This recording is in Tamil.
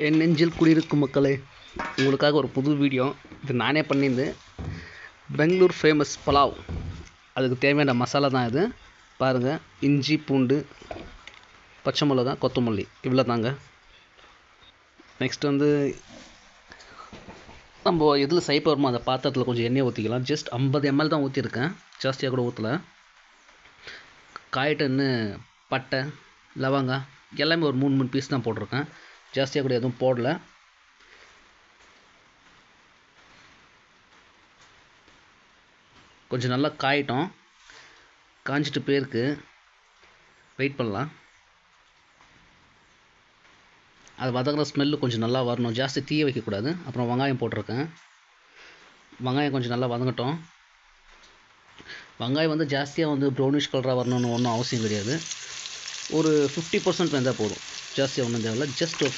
என் நெஞ்சில் குடியிருக்கும் மக்களே, உங்களுக்காக ஒரு புது வீடியோ. இது நானே பண்ணியிருந்தேன். பெங்களூர் ஃபேமஸ் பலாவ், அதுக்கு தேவையான மசாலா தான் இது. பாருங்கள், இஞ்சி பூண்டு பச்சை மிளகா கொத்தமல்லி இவ்வளோ தாங்க. நெக்ஸ்ட் நம்ம எதில் செய்ய போகிறோமோ அந்த பாத்திரத்தில் கொஞ்சம் எண்ணெய் ஊற்றிக்கலாம். ஜஸ்ட் 50 ml தான் ஊற்றிருக்கேன், ஜாஸ்தியாக கூட ஊற்றலை. காய்ட்டன்னு பட்டை லவங்கம் எல்லாமே ஒரு 3 பீஸ் தான் போட்டிருக்கேன், ஜாஸ்தியாக கூட எதுவும் போடல. கொஞ்சம் நல்லா காயிட்டோம், காஞ்சிட்டு பேருக்கு வெயிட் பண்ணலாம். அது வதங்குற ஸ்மெல்லு கொஞ்சம் நல்லா வரணும், ஜாஸ்தி தீய வைக்கக்கூடாது. அப்புறம் வெங்காயம் போட்டிருக்கேன், வெங்காயம் கொஞ்சம் நல்லா வதங்கட்டும். வெங்காயம் ஜாஸ்தியாக ப்ரௌனிஷ் கலராக வரணும்னு ஒன்றும் அவசியம் கிடையாது. ஒரு 50% வெந்தால் போதும், ஜாஸ்தியாக ஒன்றும் தேவையில்லை. ஜஸ்ட் ஒரு